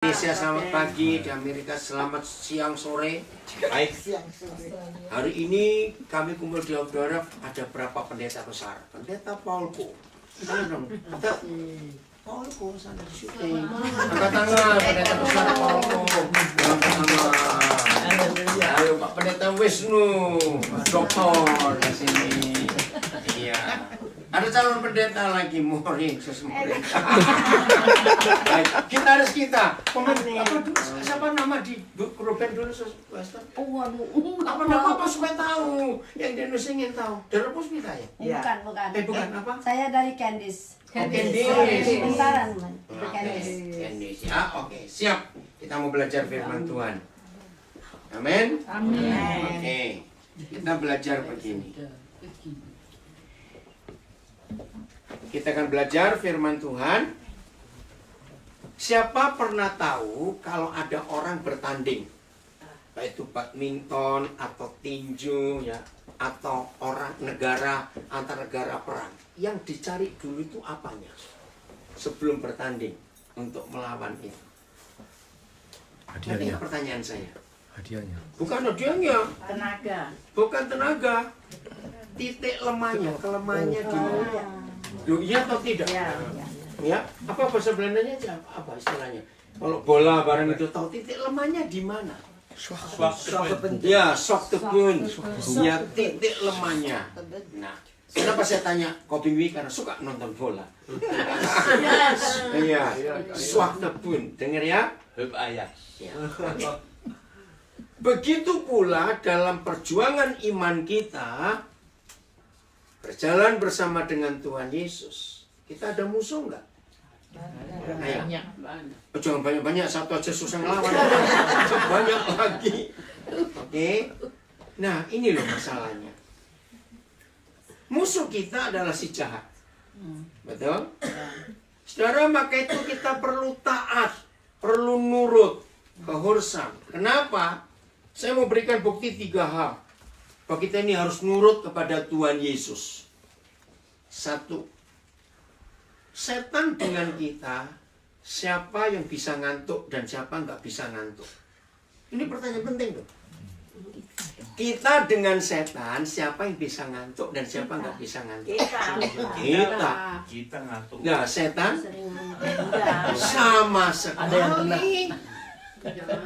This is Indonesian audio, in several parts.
Indonesia selamat pagi, di Amerika selamat siang sore. Baik, hari ini kami kumpul di Outdoor. Ada berapa pendeta besar? Pendeta Paulko. Sana dong, Paulko sana di syuting. Angkat tangan, pendeta besar Paulko. Angkat tangan. Ayo Pak Pendeta Wisnu, doktor di sini. Iya. Ada calon pendeta lagi, Mori, gitaris kita. Siapa nama di grup band dulu, Wester? Apa nama supaya tahu? Yang di Indonesia ingin tahu. Dari Puspita ya? Bukan. Bukan apa? Saya dari Candice. Candice. Bentaran, Candice. Ya, oke, siap. Kita mau belajar firman Tuhan. Amin. Oke, kita belajar begini. Kita akan belajar firman Tuhan. Siapa pernah tahu kalau ada orang bertanding, baik itu badminton atau tinju ya, atau orang negara antar negara perang, yang dicari dulu itu apanya sebelum bertanding untuk melawan itu? Hadiahnya. Pertanyaan saya. Hadiahnya. Bukan hadiahnya. Tenaga. Bukan tenaga. Titik lemahnya, kelemahannya di mana? Loh, iya atau tidak? Ya, apa bahasa Belandanya aja? Apa istilahnya? Kalau bola barang itu tahu titik lemahnya di mana? Ya, Swaktepunt. Ya, titik lemahnya. Nah, kenapa saya tanya Kobingwi? Karena suka nonton bola. Iya, Swaktepunt. Dengar ya? Begitu pula dalam perjuangan iman kita, berjalan bersama dengan Tuhan Yesus. Kita ada musuh enggak? Banyak. Jangan banyak-banyak, satu aja susah ngelawan. Banyak lagi. Oke. Nah, ini loh masalahnya. Musuh kita adalah si jahat. Betul? Saudara, maka itu kita perlu taat, perlu nurut, kehurusan. Kenapa? Saya mau berikan bukti 3 hal. Bahwa kita ini harus nurut kepada Tuhan Yesus. 1. Setan dengan kita, siapa yang bisa ngantuk dan siapa nggak bisa ngantuk? Ini pertanyaan penting tuh. Kita dengan setan, siapa yang bisa ngantuk dan siapa nggak bisa ngantuk? Kita ngantuk. Nah, setan sama sekali.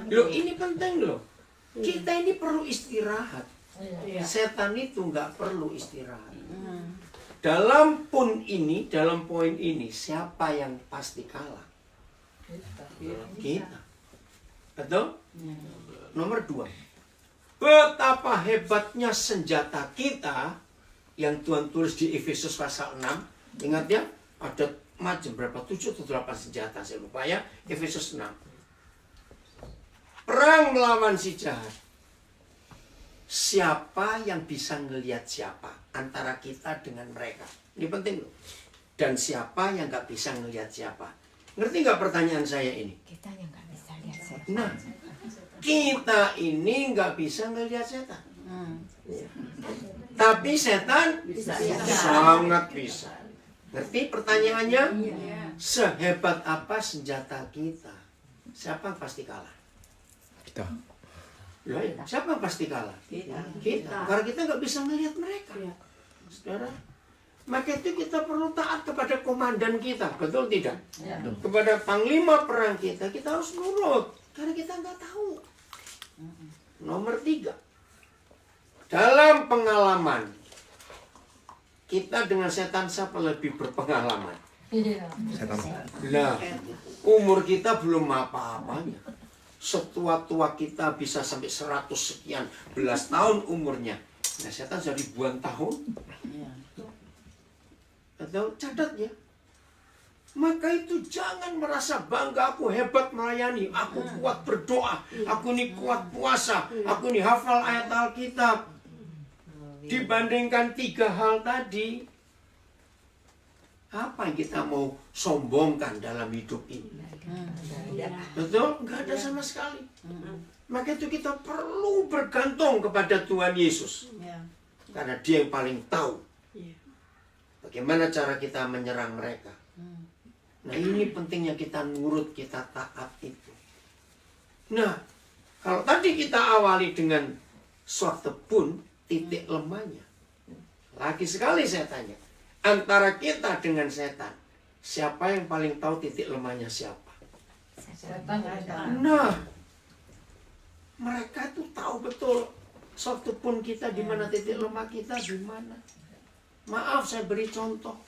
Loh, ini penting loh. Kita ini perlu istirahat. Setan itu nggak perlu istirahat. Dalam poin ini, siapa yang pasti kalah? Kita. Betul? Nomor 2. Betapa hebatnya senjata kita yang Tuhan tulis di Efesus pasal 6. Ingat ya, ada macam berapa? 7 atau 8 senjata, saya lupa ya. Efesus 6. Perang melawan si jahat. Siapa yang bisa ngelihat siapa antara kita dengan mereka? Ini penting loh. Dan siapa yang nggak bisa ngelihat siapa? Ngerti nggak pertanyaan saya ini? Kita yang nggak bisa lihat setan. Nah, kita ini nggak bisa ngelihat setan. Tapi setan sangat bisa. Ngerti pertanyaannya? Sehebat apa senjata kita? Siapa yang pasti kalah? Kita. Ya, siapa yang pasti kalah? Kita. Karena kita nggak bisa melihat mereka. Saudara, maka itu kita perlu taat kepada komandan kita, betul tidak? Kepada panglima perang kita harus nurut. Karena kita nggak tahu. Nomor 3. Dalam pengalaman, kita dengan setan siapa lebih berpengalaman? Setan. Nah, umur kita belum apa-apanya. Setua-tua kita bisa sampai 100 sekian belas tahun umurnya. Nah, setan sudah ribuan tahun. Atau catat ya. Maka itu jangan merasa bangga, aku hebat melayani, aku kuat berdoa, aku ini kuat puasa, aku ini hafal ayat Alkitab. Dibandingkan 3 hal tadi, apa yang kita mau sombongkan dalam hidup ini? Betul? Nggak ada sama sekali. Maka itu kita perlu bergantung kepada Tuhan Yesus. Karena Dia yang paling tahu bagaimana cara kita menyerang mereka. Nah, ini pentingnya kita nurut, kita taat itu. Nah, kalau tadi kita awali dengan suatu pun titik lemahnya. Lagi sekali saya tanya, antara kita dengan setan, siapa yang paling tahu titik lemahnya siapa? Setan. Nah, mereka tuh tahu betul suatu pun kita di mana, titik lemah kita di mana. Maaf, saya beri contoh.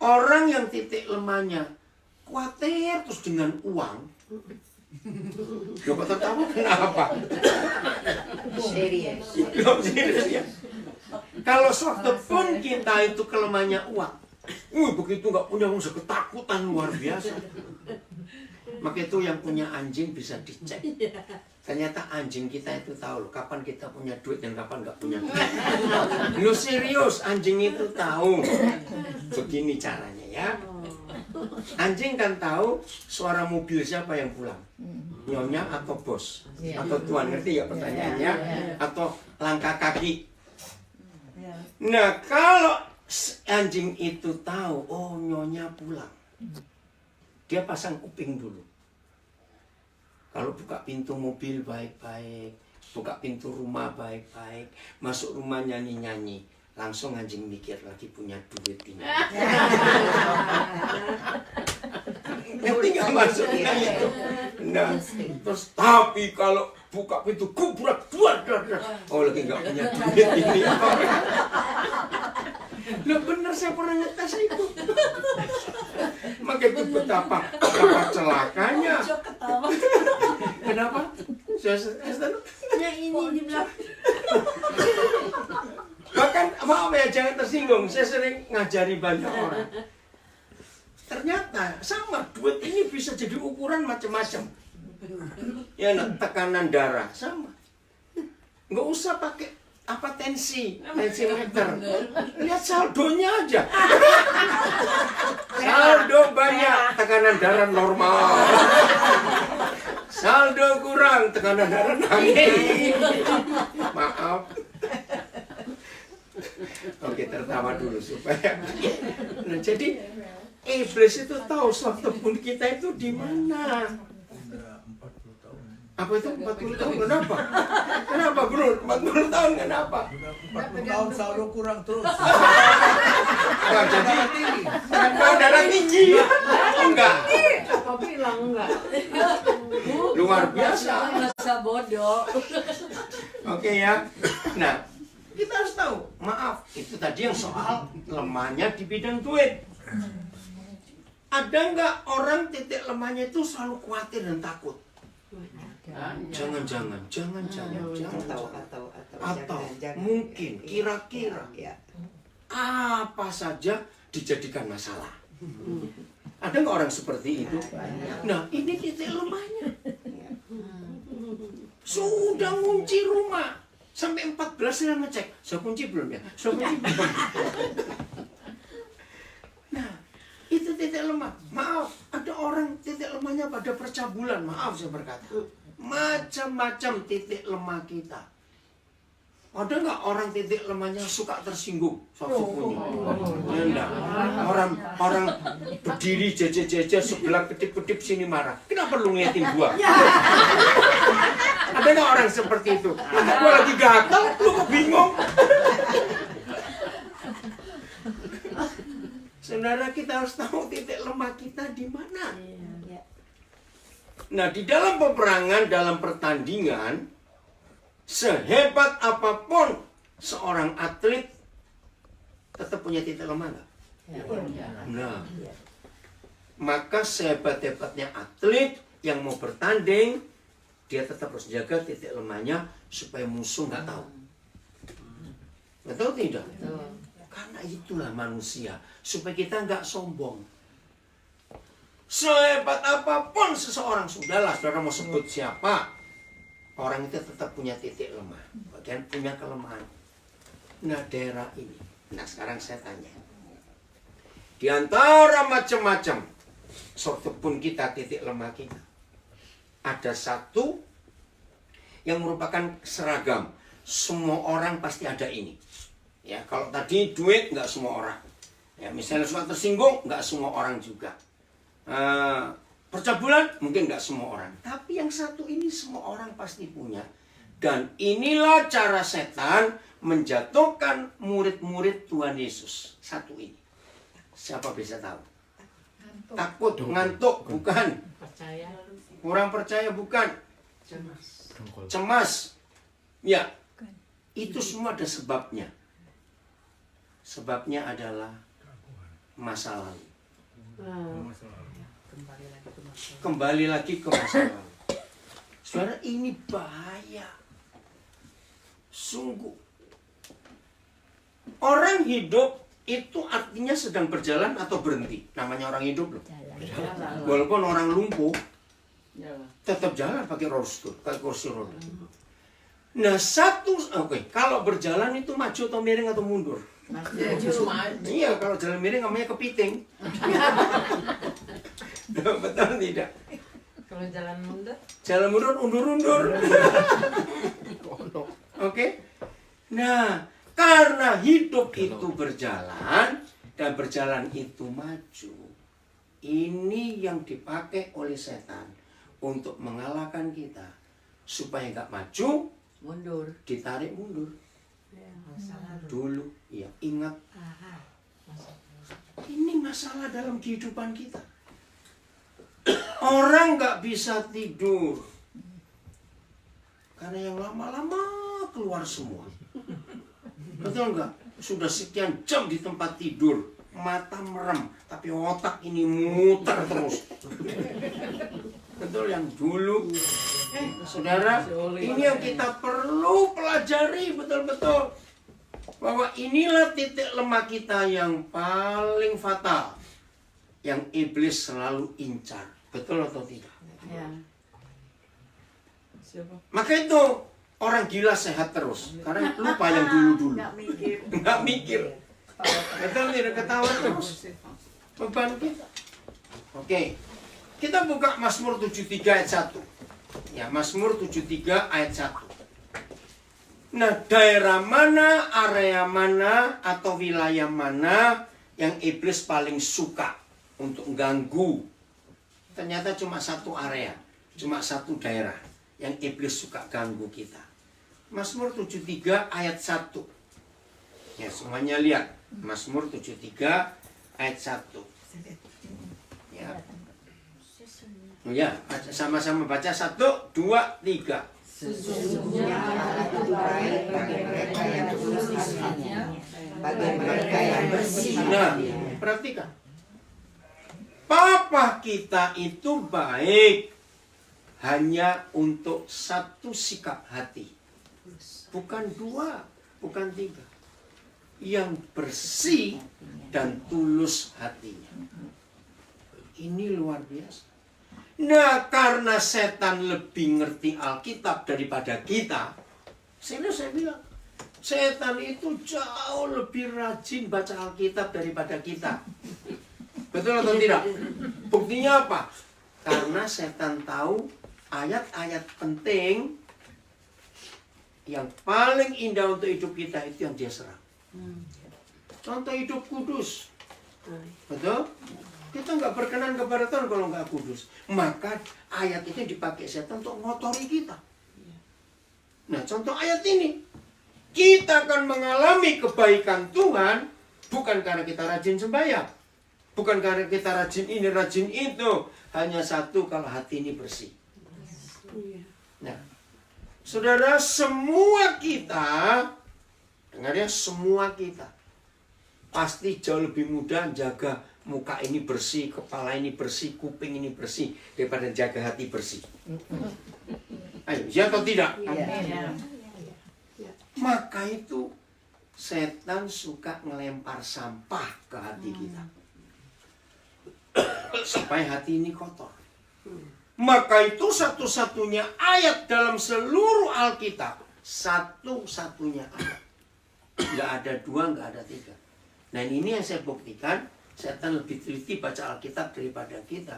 Orang yang titik lemahnya khawatir terus dengan uang. Coba tertawa kenapa? Serius. Serius ya? Kalau suatu pun kita itu kelemahannya uang, begitu nggak punya uang, ketakutan luar biasa. Maka itu yang punya anjing bisa dicek. Ternyata anjing kita itu tahu loh kapan kita punya duit dan kapan nggak punya duit. Lu serius, anjing itu tahu. Begini caranya ya. Anjing kan tahu suara mobil siapa yang pulang. Nyonya atau bos atau tuan, ngerti ya pertanyaannya? Atau langkah kaki. Nah, kalau anjing itu tahu, oh nyonya pulang, dia pasang kuping dulu. Kalau buka pintu mobil baik-baik, buka pintu rumah baik-baik, masuk rumah nyanyi-nyanyi, langsung anjing mikir lagi punya duit ini. Ngerti nggak maksudnya itu? Nah, terus tapi kalau buka pintu kubrak, oh lagi nggak punya duit ini. Loh bener, saya pernah ngetes itu. Maka itu betapa celakanya. Kenapa? Yang ini di belakang. Bahkan maaf ya, jangan tersinggung. Saya sering ngajari banyak orang. Ternyata sama, duit ini bisa jadi ukuran macam-macam. Ya, nah, tekanan darah sama. Nggak usah pakai tensimeter. Lihat saldonya aja. Saldo banyak, tekanan darah normal. Saldo kurang, tekanan darah naik. Maaf. Oke, tertawa dulu supaya. Nah, jadi iblis itu tahu suatu pun kita itu di mana. Apa itu 40 tahun? Kenapa? Kenapa bro? 40 tahun kenapa? 40 tahun saldo kurang terus. Nah, jadi darah tinggi. Enggak. Apa bilang enggak? Luar biasa. Masa bodoh. Oke ya. Nah, kita harus tahu. Maaf, itu tadi yang soal lemahnya di bidang duit. Ada nggak orang titik lemahnya itu selalu khawatir dan takut? Jangan. Atau mungkin kira-kira apa saja dijadikan masalah. Ada nggak orang seperti itu? Nah, ini titik lemahnya. Sudah ngunci rumah sampai 14 saya ngecek. Saya kunci belum ya? Saya kunci belum. Nah, itu titik lemah. Maaf, ada orang titik lemahnya pada percabulan. Maaf saya berkata. Macam-macam titik lemah kita. Ada nggak orang titik lemahnya suka tersinggung? Sukunya. Enggak. Orang berdiri jejer-jejer sebelah kedip-kedip sini marah. Kenapa lu ngeliatin gua? Ada nggak orang seperti itu? Gua lagi gatal, lu kok bingung? Saudara, kita harus tahu titik lemah kita di mana. Nah, di dalam peperangan, dalam pertandingan, sehebat apapun seorang atlet tetap punya titik lemah nggak? Nah, maka sehebat-hebatnya atlet yang mau bertanding, dia tetap harus jaga titik lemahnya supaya musuh nggak tahu. Betul tidak? Karena itulah manusia, supaya kita nggak sombong. Sehebat apapun seseorang, sudahlah, saudara mau sebut siapa, orang itu tetap punya titik lemah, bagian punya kelemahan. Nah, daerah ini. Nah, sekarang saya tanya, di antara macam-macam suatu pun kita titik lemah kita, ada satu yang merupakan seragam. Semua orang pasti ada ini. Ya, kalau tadi duit nggak semua orang. Ya, misalnya suka tersinggung, nggak semua orang juga. Percabulan mungkin nggak semua orang, tapi yang satu ini semua orang pasti punya. Dan inilah cara setan menjatuhkan murid-murid Tuhan Yesus. Satu ini. Siapa bisa tahu? Takut, ngantuk, bukan. Percaya. Kurang percaya, bukan. Cemas. Ya, itu semua ada sebabnya. Sebabnya adalah masa lalu. Kembali lagi ke masa lalu. Saudara, ini bahaya. Sungguh. Orang hidup itu artinya sedang berjalan atau berhenti. Namanya orang hidup loh. Walaupun orang lumpuh, tetap jalan pakai kursi roda. Nah, kalau berjalan itu maju atau miring atau mundur? Iya, kalau jalan miring namanya kepiting. Betul tidak? Kalau jalan mundur? Jalan mundur, undur-undur. Oke? Nah, karena hidup itu berjalan dan berjalan itu maju. Ini yang dipakai oleh setan untuk mengalahkan kita. Supaya nggak maju, Mundur. ditarik mundur. Masa lalu. Dulu, ya ingat. Ini masalah dalam kehidupan kita. Orang nggak bisa tidur. Karena yang lama-lama keluar semua. Betul nggak? Sudah sekian jam di tempat tidur, mata merem, tapi otak ini muter terus. Betul yang dulu. Saudara, ini yang kita perlu pelajari betul-betul. Bahwa inilah titik lemah kita yang paling fatal. Yang iblis selalu incar. Betul atau tidak? Ya. Maka itu orang gila sehat terus. Karena lupa yang dulu-dulu. Nggak mikir. Betul tidak, ketawa terus. Beban kita. Oke. Kita buka Mazmur 73 ayat 1. Ya, Mazmur 73 ayat 1. Nah, daerah mana, area mana, atau wilayah mana yang iblis paling suka untuk ganggu? Ternyata cuma satu area, cuma satu daerah yang iblis suka ganggu kita. Mazmur 73 ayat 1. Ya, semuanya lihat. Mazmur 73 ayat 1. Ya. Oh ya, sama-sama baca 1, 2, 3. Sesungguhnya Allah itu baik bagi mereka yang tulus hatinya, bagi mereka yang bersih. Nah, perhatikan. Papa kita itu baik hanya untuk satu sikap hati. Bukan dua, bukan tiga. Yang bersih dan tulus hatinya. Ini luar biasa. Nah, karena setan lebih ngerti Alkitab daripada kita, saya bilang, setan itu jauh lebih rajin baca Alkitab daripada kita. Betul atau tidak? Buktinya apa? Karena setan tahu ayat-ayat penting yang paling indah untuk hidup kita itu yang dia serang. Contoh hidup kudus. Betul? Kita nggak berkenan kepada Tuhan kalau nggak kudus. Maka ayat itu dipakai setan untuk ngotori kita. Nah, contoh ayat ini. Kita akan mengalami kebaikan Tuhan bukan karena kita rajin sembahyang. Bukan karena kita rajin ini, rajin itu. Hanya satu, kalau hati ini bersih. Nah, saudara, semua kita, dengar ya, semua kita pasti jauh lebih mudah jaga muka ini bersih, kepala ini bersih, kuping ini bersih daripada jaga hati bersih. Ayo, ya atau tidak? Ya. Maka itu setan suka ngelempar sampah ke hati kita supaya hati ini kotor. Maka itu satu-satunya ayat dalam seluruh Alkitab, satu-satunya ayat. Nggak ada dua, nggak ada tiga. Nah, ini yang saya buktikan. Setan lebih teliti baca Alkitab daripada kita.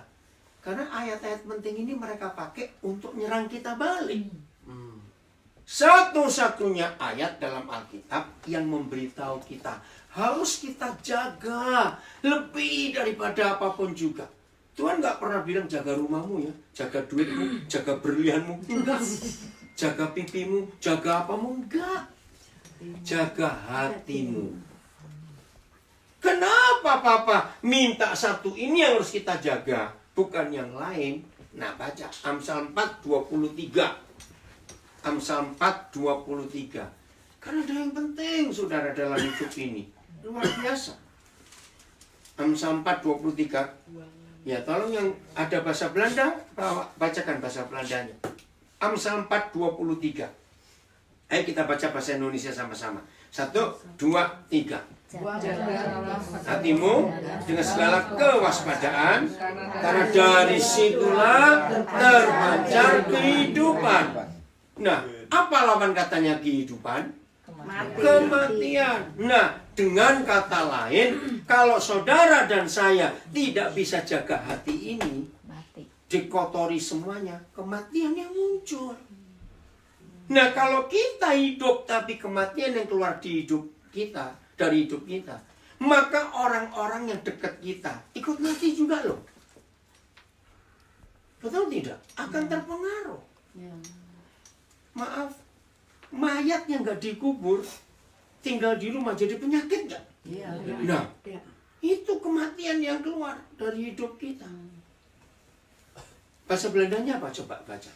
Karena ayat-ayat penting ini mereka pakai untuk nyerang kita balik. Satu-satunya ayat dalam Alkitab yang memberitahu kita harus kita jaga lebih daripada apapun juga. Tuhan nggak pernah bilang jaga rumahmu ya, jaga duitmu, jaga berlianmu, enggak. Jaga pipimu, jaga apamu, enggak. Jaga hatimu. Kenapa Papa minta satu ini yang harus kita jaga, bukan yang lain? Nah, baca Amsal 4:23. Amsal 4:23. Karena ada yang penting, saudara, dalam hidup ini. Luar biasa. Amsal 4:23. Ya, tolong yang ada bahasa Belanda, bacakan bahasa Belandanya. Amsal 4:23. Ayo kita baca bahasa Indonesia sama-sama. 1, 2, 3. Hatimu dengan segala kewaspadaan, karena dari situlah terpancar kehidupan. Nah, apa lawan katanya kehidupan? Kematian. Nah, dengan kata lain, kalau saudara dan saya tidak bisa jaga hati ini, dikotori semuanya, kematian yang muncul. Nah, kalau kita hidup tapi kematian yang keluar di hidup kita, dari hidup kita, maka orang-orang yang dekat kita ikut mati juga loh. Betul tidak? Akan terpengaruh. Maaf, mayat yang nggak dikubur tinggal di rumah jadi penyakit nggak? Nah, itu kematian yang keluar dari hidup kita. Bahasa Belandanya apa? Coba baca.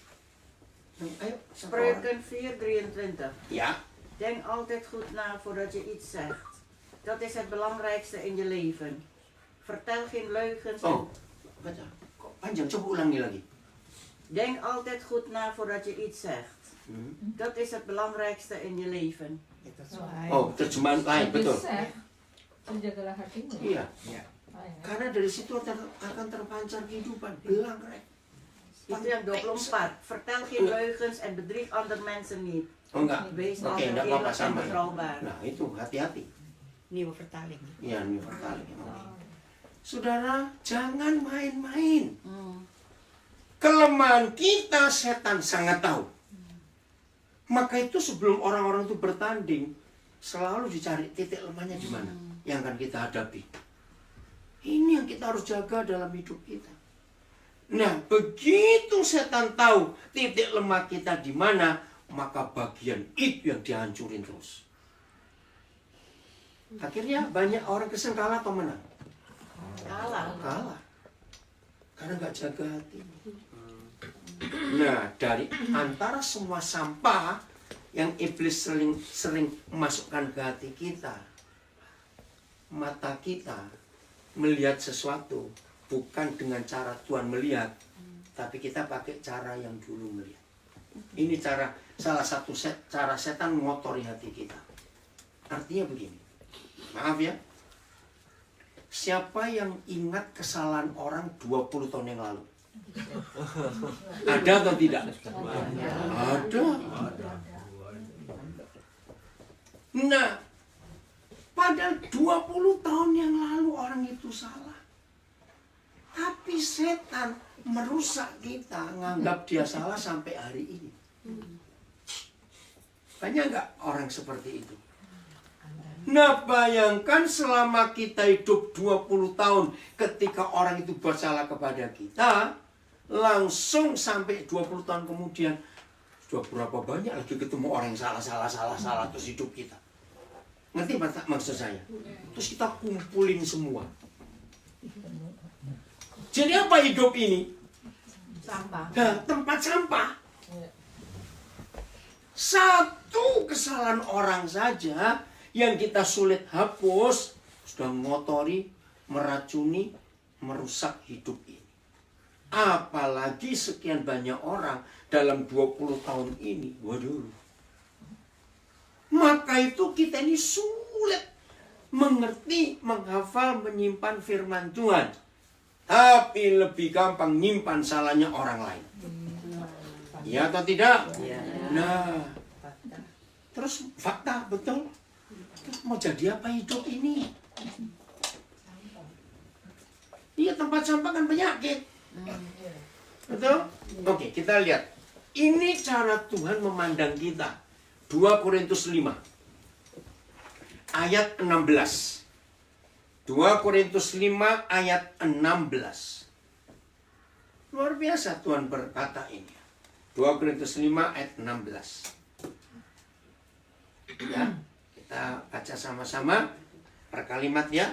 Ayo, Spreuken 4:23. ya. Denk altijd goed na voordat je iets zegt. Dat is het belangrijkste in je leven. Vertel geen leugens. Oh, baca. Kok panjang? Coba ulangi lagi. Denk altijd goed na voordat je iets zegt. Dat is het belangrijkste in je leven. Oh, terjemahan lain, betul. Jagalah hatimu. Iya. Karena dari situ akan terpancar kehidupan. Belangrijk. Itu yang 24. Vertel geen leugens en bedrieg andere mensen niet. Oh enggak. Wees Oke, altijd enggak apa-apa eerlijk en sama. betrouwbaar. Nah, itu hati-hati. Nieuwe vertaling. Iya, ini vertaling. Saudara, jangan main-main. Kelemahan kita setan sangat tahu. Maka itu sebelum orang-orang itu bertanding, selalu dicari titik lemahnya di mana yang akan kita hadapi. Ini yang kita harus jaga dalam hidup kita. Nah, begitu setan tahu titik lemah kita di mana, maka bagian itu yang dihancurin terus. Akhirnya banyak orang Kristen kalah atau menang? Kalah. Karena nggak jaga hati. Nah, dari antara semua sampah yang iblis sering masukkan ke hati kita, mata kita melihat sesuatu bukan dengan cara Tuhan melihat, tapi kita pakai cara yang dulu melihat. Ini salah satu cara setan mengotori hati kita. Artinya begini, maaf ya, siapa yang ingat kesalahan orang 20 tahun yang lalu? Ada atau tidak? Ada. Nah, padahal 20 tahun yang lalu orang itu salah. Tapi setan merusak kita, nganggap dia salah sampai hari ini. Banyak nggak orang seperti itu? Nah, bayangkan selama kita hidup 20 tahun, ketika orang itu buat salah kepada kita, langsung sampai 20 tahun kemudian, sudah berapa banyak lagi ketemu orang yang salah terus hidup kita. Ngerti maksud saya? Terus kita kumpulin semua. Jadi apa hidup ini? Sampah. Nah, tempat sampah. Satu kesalahan orang saja yang kita sulit hapus, sudah mengotori, meracuni, merusak hidup ini. Apalagi sekian banyak orang dalam 20 tahun ini. Waduh. Maka itu kita ini sulit mengerti, menghafal, menyimpan firman Tuhan. Tapi lebih gampang nyimpan salahnya orang lain. Iya atau tidak? Nah, terus fakta, betul. Mau jadi apa hidup ini? Iya, tempat sampah kan penyakit. Betul? Oke, kita lihat. Ini cara Tuhan memandang kita. 2 Korintus 5 ayat 16. 2 Korintus 5 ayat 16. Luar biasa Tuhan berkata ini. 2 Korintus 5 ayat 16. Ya, kita baca sama-sama per kalimat ya.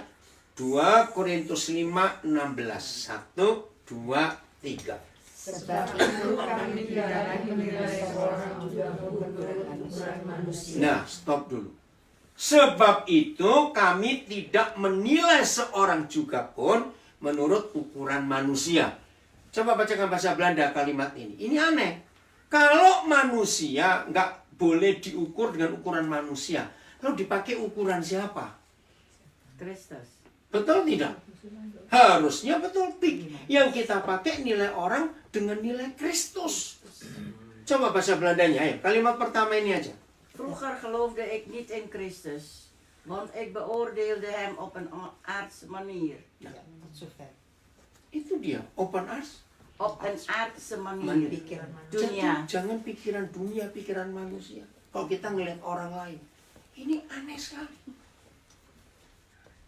2 Korintus 5 16. 1, 2, 3. Sebab itu kami tidak lagi menilai seorang juga menurut ukuran manusia. Nah, stop dulu. Sebab itu kami tidak menilai seorang juga pun menurut ukuran manusia. Coba bacakan bahasa Belanda kalimat ini. Ini aneh. Kalau manusia nggak boleh diukur dengan ukuran manusia, lalu dipakai ukuran siapa? Kristus. Betul tidak? Harusnya betul. Yang kita pakai nilai orang dengan nilai Kristus. Coba bahasa Belandanya, ayo. Kalimat pertama ini aja. Vroeger geloofde ik niet in Christus, want ik beoordeelde hem op een aardse manier. Itu dia, open arts. Op een aardse manier. Dunia. Jangan pikiran dunia, pikiran manusia. Kalau kita ngelihat orang lain, ini aneh sekali.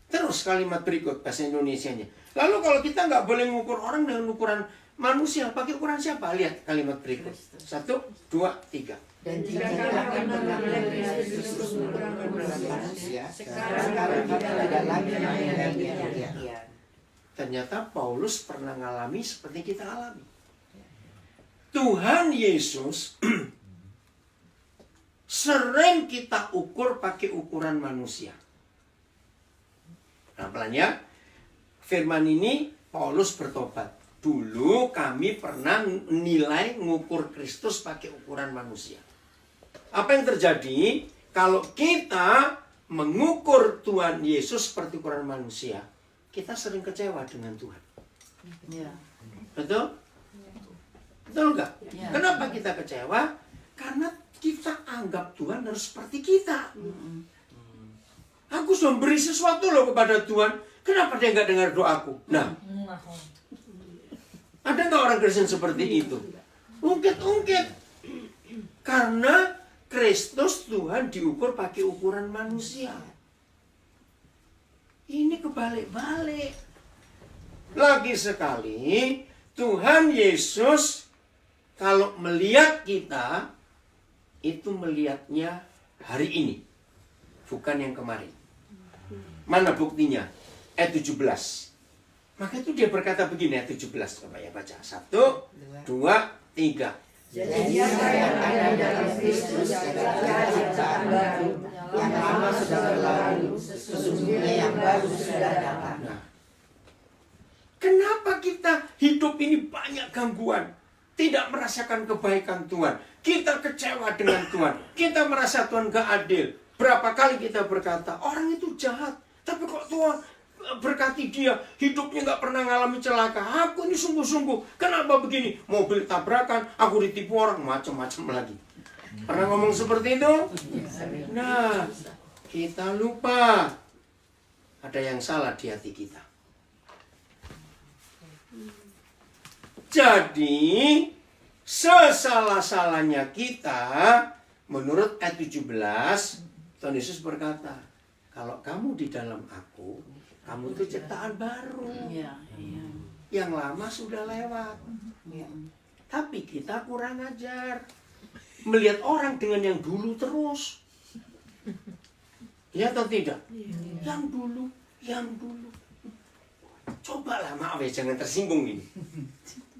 Terus kalimat berikut bahasa Indonesianya. Lalu kalau kita nggak boleh mengukur orang dengan ukuran manusia, pakai ukuran siapa? Lihat kalimat berikut. 1, 2, 3. Dan jika kami menilai Kristus ukuran manusia, sekarang kita tidak lagi menilai dia. Ternyata Paulus pernah ngalami seperti kita alami. Tuhan Yesus sering kita ukur pakai ukuran manusia. Nah, pelannya, firman ini Paulus bertobat. Dulu kami pernah nilai ngukur Kristus pakai ukuran manusia. Apa yang terjadi kalau kita mengukur Tuhan Yesus seperti ukuran manusia? Kita sering kecewa dengan Tuhan. Ja. Betul? Betul nggak? Ya. Kenapa kita kecewa? Karena kita anggap Tuhan harus seperti kita. Aku sudah beri sesuatu loh kepada Tuhan. Kenapa dia nggak dengar doaku? Nah, ada nggak orang Kristen seperti itu? Ungkit-ungkit. Karena Kristus Tuhan diukur pakai ukuran manusia. Ini kebalik-balik. Lagi sekali, Tuhan Yesus kalau melihat kita, itu melihatnya hari ini. Bukan yang kemarin. Mana buktinya? Ayat 17. Maka itu dia berkata begini, ayat 17. Coba ya baca. 1, 2, 3. Jadi apa yang ada dalam Kristus adalah ciptaan baru, yang lama sudah berlalu, sesungguhnya yang baru sudah datang. Nah, kenapa kita hidup ini banyak gangguan? Tidak merasakan kebaikan Tuhan. Kita kecewa dengan Tuhan. Kita merasa Tuhan gak adil. Berapa kali kita berkata, orang itu jahat. Tapi kok Tuhan berkati dia, hidupnya gak pernah ngalami celaka. Aku ini sungguh-sungguh. Kenapa begini? Mobil tabrakan, aku ditipu orang, macam-macam lagi. Pernah ngomong seperti itu? Nah, kita lupa. Ada yang salah di hati kita. Jadi, sesalah-salahnya kita, menurut ayat 17, Tuhan Yesus berkata, kalau kamu di dalam aku, kamu itu ciptaan baru. Ja. Ja. Yang lama sudah lewat. Ja. Tapi kita kurang ajar. Melihat orang dengan yang dulu terus. Ya atau tidak? Yang dulu, yang dulu. Cobalah, maaf ya, jangan tersinggung ini.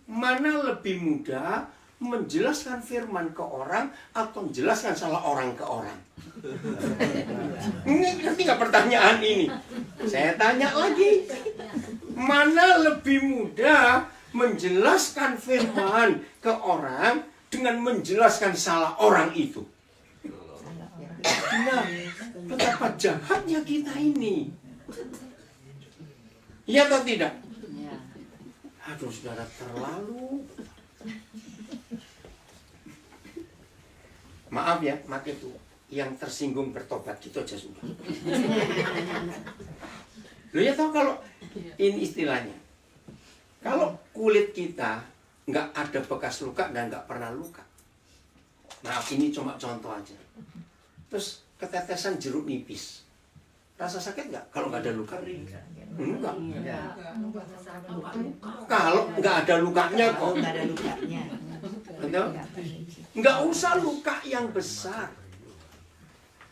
Mana lebih mudah menjelaskan firman ke orang atau menjelaskan salah orang ke orang? Ini ngerti nggak pertanyaan ini? Saya tanya lagi. Mana lebih mudah menjelaskan firman ke orang dengan menjelaskan salah orang itu? Nah, betapa jahatnya kita ini. Iya atau tidak? Ja. Aduh, saudara, terlalu. Maaf ya, maka itu yang tersinggung bertobat, gitu aja sudah. Lo ya tahu kalau ini istilahnya, kalau kulit kita nggak ada bekas luka dan nggak pernah luka. Maaf, ini cuma contoh aja. Terus ketetesan jeruk nipis, Rasa sakit nggak kalau nggak ada luka? Enggak. Iya. Kalau nggak ada lukanya kok. Nggak ada lukanya. Betul? Nggak usah luka yang besar.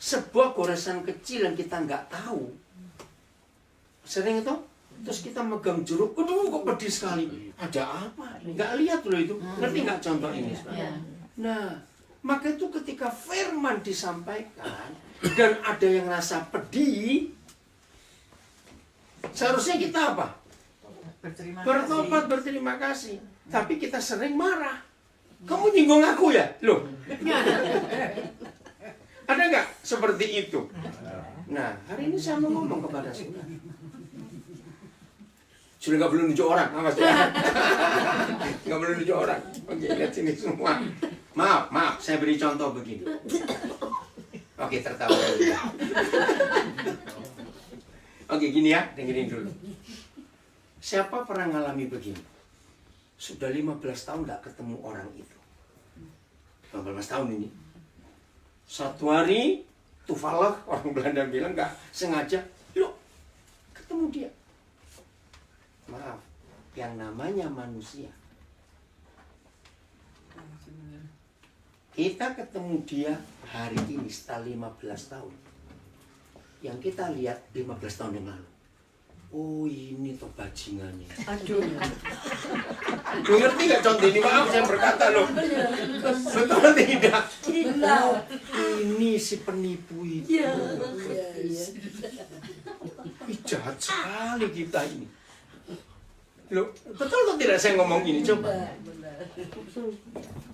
Sebuah goresan kecil yang kita nggak tahu. Sering itu, terus kita megang jeruk, aduh kok pedih sekali. Ada apa? Nggak lihat loh itu. Ngerti nggak contoh ini? Nah, maka itu ketika firman disampaikan dan ada yang rasa pedih, seharusnya kita apa? Bertobat, berterima kasih. Tapi kita sering marah. Kamu nyinggung aku ya? Loh, ada nggak seperti itu? Nah, hari ini saya mau ngomong kepada saudara. Sudah nggak perlu nunjuk orang, awas ya. Nggak perlu nunjuk orang. Oke, lihat sini semua. Maaf, saya beri contoh begini. Oke, tertawa dulu. Oke, gini ya, dengerin dulu. Siapa pernah ngalami begini? Sudah 15 tahun nggak ketemu orang itu. 15 tahun ini. Satu hari, tufalah, orang Belanda bilang nggak sengaja, yuk, ketemu dia. Maaf, yang namanya manusia. Kita ketemu dia hari ini setelah 15 tahun. Yang kita lihat 15 tahun yang lalu. Oh, ini tuh bajingannya. Aduh. Lu ngerti gak contoh ini? Maaf saya berkata loh. Betul tidak? Oh, ini si penipu itu. Ih, jahat sekali kita ini. Loh, betul atau tidak saya ngomong ini? Coba.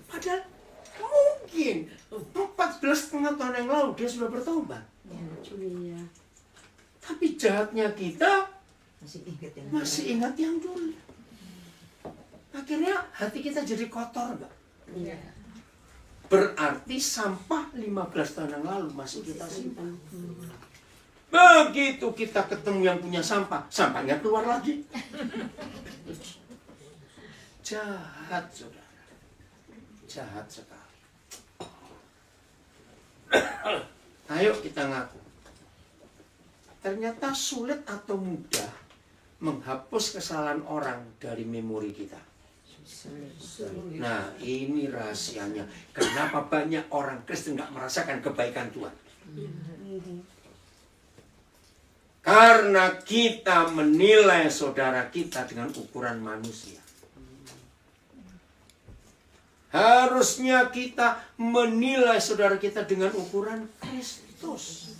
Padahal mungkin 14,5 tahun yang lalu dia sudah bertobat. Tapi jahatnya kita masih ingat yang dulu. Akhirnya hati kita jadi kotor enggak? Berarti sampah 15 tahun yang lalu masih kita simpan. Begitu kita ketemu yang punya sampah, sampahnya keluar lagi. Jahat, saudara. Jahat sekali. Ayo kita ngaku. Ternyata sulit atau mudah menghapus kesalahan orang dari memori kita. Nah, ini rahasianya. Kenapa banyak orang Kristen nggak merasakan kebaikan Tuhan? Karena kita menilai saudara kita dengan ukuran manusia. Harusnya kita menilai saudara kita dengan ukuran Kristus.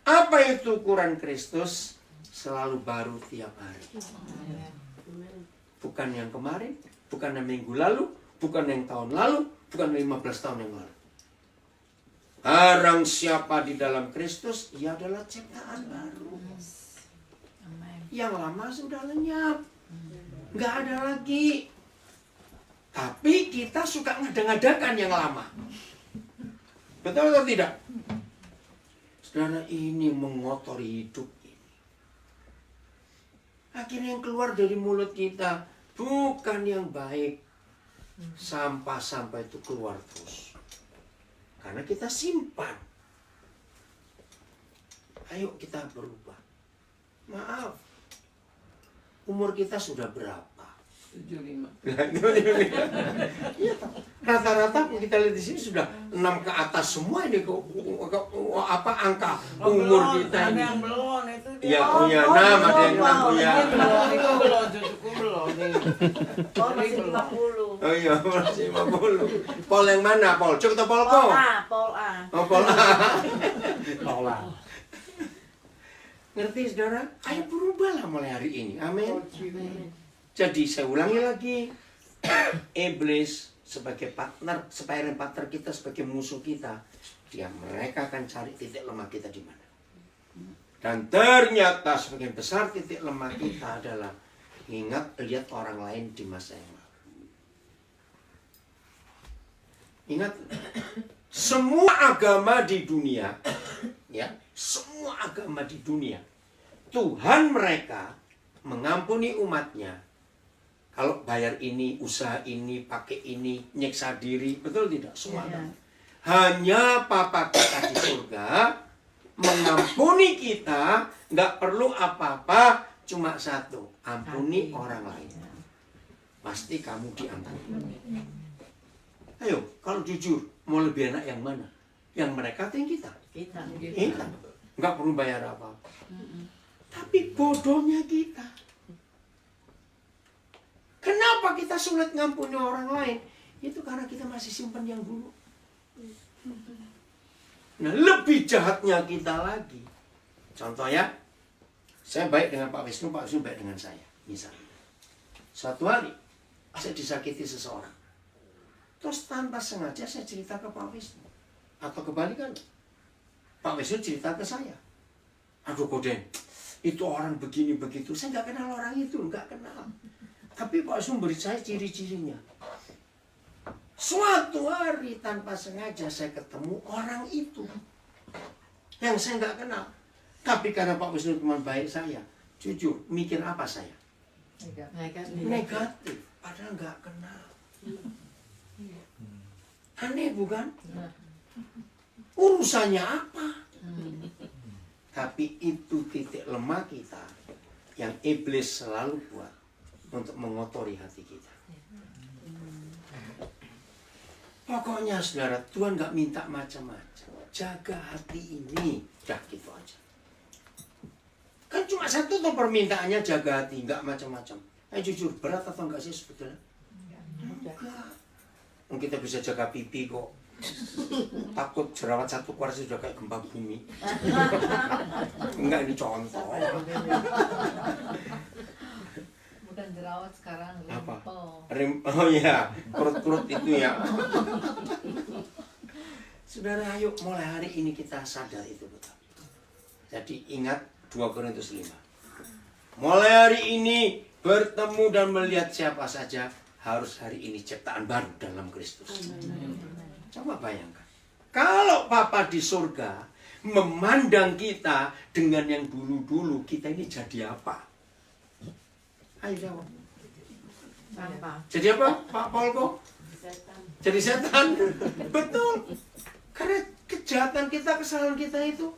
Apa itu ukuran Kristus? Selalu baru tiap hari. Bukan yang kemarin, bukan yang minggu lalu, bukan yang tahun lalu, bukan 15 tahun yang lalu. Barang siapa di dalam Kristus, ia adalah ciptaan baru. Yang lama sudah lenyap. Nggak ada lagi. Tapi kita suka ngada-ngadakan yang lama. Betul atau tidak? Saudara, ini mengotori hidup ini. Akhirnya yang keluar dari mulut kita bukan yang baik. Sampah-sampah itu keluar terus. Karena kita simpan. Ayo kita berubah. Maaf. Umur kita sudah berapa? 75. Rata-rata kita lihat di sini sudah 6 ke atas semua ini apa angka umur kita ini. Ada yang belum itu. Ya, punya 6, ada yang 6 punya. Itu belum, cucuku belum nih. Oh, masih 50. Oh iya, masih 50. Pol yang mana, Pol? Cuk atau Pol ko? Pol A. Oh, Pol A. Pol A. Ngerti, saudara? Ayo berubahlah mulai hari ini. Amin. Jadi saya ulangi lagi. Iblis sebagai partner, sparring partner kita, sebagai musuh kita, mereka akan cari titik lemah kita di mana. Dan ternyata sebagian besar titik lemah kita adalah lihat orang lain di masa yang lalu. Ingat, semua agama di dunia, ya, semua agama di dunia, Tuhan mereka mengampuni umatnya. Kalau bayar ini, usaha ini, pakai ini, nyiksa diri, betul tidak? Semua agama. Hanya Papa kita di surga mengampuni kita, nggak perlu apa-apa, cuma satu, ampuni orang lain. Pasti kamu diampuni. Ayo, kalau jujur, mau lebih enak yang mana? Yang mereka atau yang kita? Kita. Kita. Nggak perlu bayar apa-apa. Tapi bodohnya kita. Kenapa kita sulit ngampuni orang lain? Itu karena kita masih simpan yang dulu. Nah, lebih jahatnya kita lagi. Contoh ya, saya baik dengan Pak Wisnu baik dengan saya. Misalnya, suatu hari saya disakiti seseorang. Terus tanpa sengaja saya cerita ke Pak Wisnu. Atau kebalikannya, Pak Wisnu cerita ke saya. Aduh Koden, itu orang begini begitu. Saya nggak kenal orang itu, nggak kenal. Tapi Pak Wisnu beri saya ciri-cirinya. Suatu hari tanpa sengaja saya ketemu orang itu yang saya nggak kenal. Tapi karena Pak Wisnu teman baik saya, jujur, mikir apa saya? Negatif. Padahal nggak kenal. Aneh bukan? Urusannya apa? Tapi itu titik lemah kita yang iblis selalu buat untuk mengotori hati kita. Pokoknya saudara, Tuhan nggak minta macam-macam. Jaga hati ini, dah gitu aja. Kan cuma satu tuh permintaannya, jaga hati, nggak macam-macam. Jujur, berat atau enggak sih sebetulnya? Enggak. Kita bisa jaga pipi kok. Takut jerawat satu keluar sudah kayak gempa bumi. Enggak, ini contoh. Bukan jerawat sekarang, rimpel. Oh iya, perut-perut itu ya. Saudara, ayo mulai hari ini kita sadar itu betul. Jadi ingat 2 Korintus 5. Mulai hari ini bertemu dan melihat siapa saja, harus hari ini ciptaan baru dalam Kristus. Coba bayangkan, kalau Papa di surga memandang kita dengan yang dulu-dulu, kita ini jadi apa? Ayo jawab. Jadi apa, Pak Polko? Jadi setan. Betul. Karena kejahatan kita, kesalahan kita itu.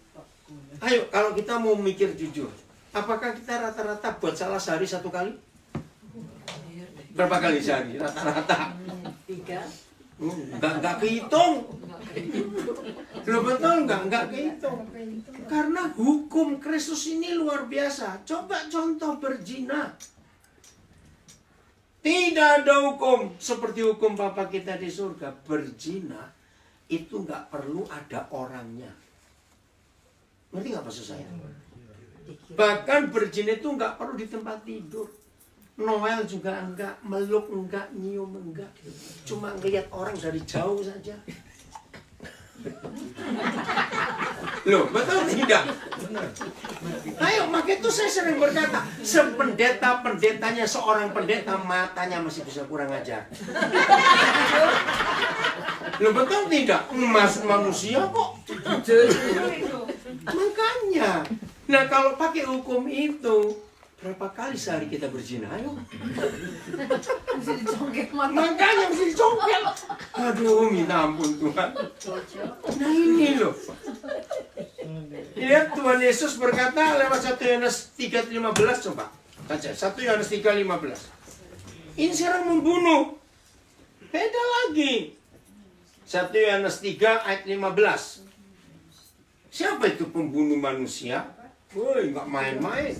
Ayo, kalau kita mau mikir jujur, apakah kita rata-rata buat salah sehari 1 kali? Berapa kali sehari rata-rata? 3. Enggak kehitung. Loh, betul enggak kehitung. Karena hukum Kristus ini luar biasa. Coba contoh berzina. Tidak ada hukum seperti hukum Bapa kita di surga. Berzina itu enggak perlu ada orangnya. Ngerti nggak maksud saya? Bahkan berzina itu enggak perlu di tempat tidur. Noel juga enggak, meluk enggak, nyium enggak. Cuma ngelihat orang dari jauh saja. Loh, betul tidak? Ayo, makanya itu saya sering berkata, sependeta-pendetanya seorang pendeta, matanya masih bisa kurang ajar. Loh, betul tidak? Manusia kok. Makanya. Nah, kalau pakai hukum itu, berapa kali sehari kita berzina? Ayo. Mesti dicongkel Makanya mesti dicongkel. Aduh, minta ampun Tuhan. Nah ini loh. Lihat Tuhan Yesus berkata lewat 1 Yohanes 3:15, coba baca 1 Yohanes 3:15. Ini sekarang membunuh. Beda lagi. 1 Yohanes 3 ayat 15. Siapa itu pembunuh manusia? Woi, nggak main-main.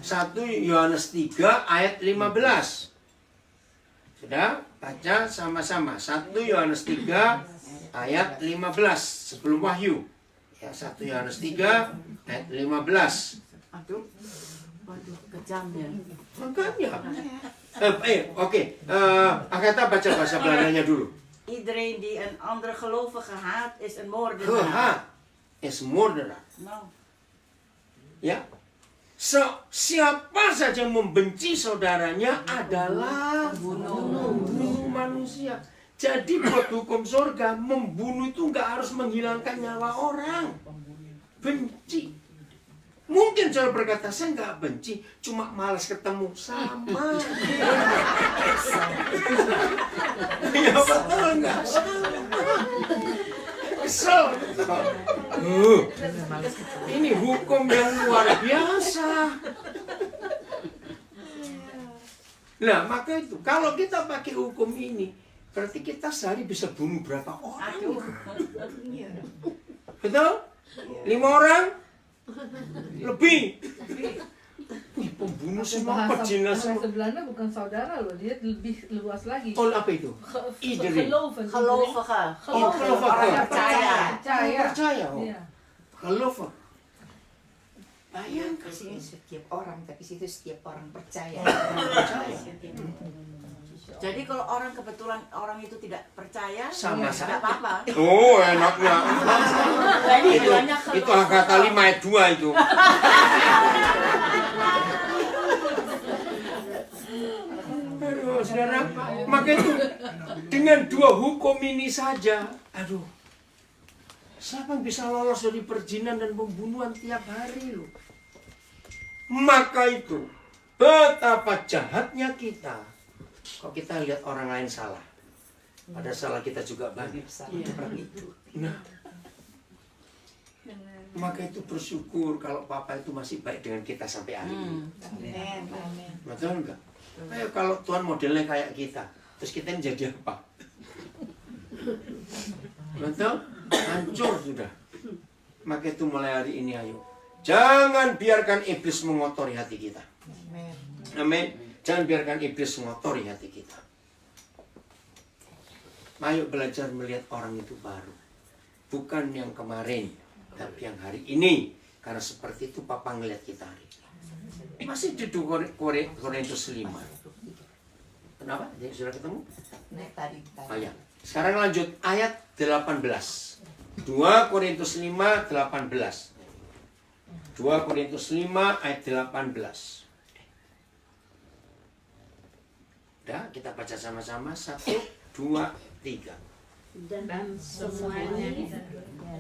1 Yohanes 3 ayat 15. Sudah baca sama-sama. 1 Yohanes 3 ayat 15 sebelum Wahyu. Ya, 1 Yohanes 3 ayat 15. Aduh, waduh, kejamnya. Makanya. Oke. Agatha baca bahasa Belandanya dulu. Iedereen die een andere gelovige haat is een moordenaar. Gehaat is moordenaar. Nou, Ya. Siapa saja yang membenci saudaranya adalah membunuh manusia. Jadi buat hukum surga, membunuh itu nggak harus menghilangkan nyawa orang. Benci. Mungkin saya berkata, saya nggak benci, cuma malas ketemu. Sama. Ya betul nggak? Sama. Kesel. Ini hukum yang luar biasa. Nah, maka itu kalau kita pakai hukum ini, berarti kita sehari bisa bunuh berapa orang? Betul? 5 orang? Lebih. Wih, pembunuh semua, pejina semua. Bahasa Belanda bukan saudara loh, dia lebih luas lagi. Oh, apa itu? Iedereen. Geloven. Gelovigen. Oh, gelovigen. Orang yang percaya. Percaya. Oh. Iya. Geloven. Bayangkan. Sini setiap orang, tapi situ setiap orang percaya. Percaya. Jadi kalau orang kebetulan orang itu tidak percaya, Sama ya tidak apa-apa. Oh, enaknya. Jadi itu banyak kata 5 ayat 2 itu. Aduh, saudara, maka itu dengan 2 hukum ini saja, aduh, siapa yang bisa lolos dari perjinan dan pembunuhan tiap hari loh. Maka itu betapa jahatnya kita kalau kita lihat orang lain salah, pada salah kita juga banyak. Nah, maka itu bersyukur kalau Papa itu masih baik dengan kita sampai hari ini. Betul enggak? Ayo kalau Tuhan modelnya kayak kita, terus kita ini jadi apa? Betul? Hancur sudah. Maka itu mulai hari ini ayo, jangan biarkan iblis mengotori hati kita. Amin. Jangan biarkan iblis mengotori hati kita. Ayo belajar melihat orang itu baru, bukan yang kemarin, tapi yang hari ini. Karena seperti itu Papa ngelihat kita hari ini. Masih di 2 Korintus 5. Kenapa? Jadi sudah ketemu? Oh ya. Sekarang lanjut ayat 18. 2 Korintus 5 18. 2 Korintus 5 ayat 18. Udah, kita baca sama-sama. 1, 2, 3. Dan semuanya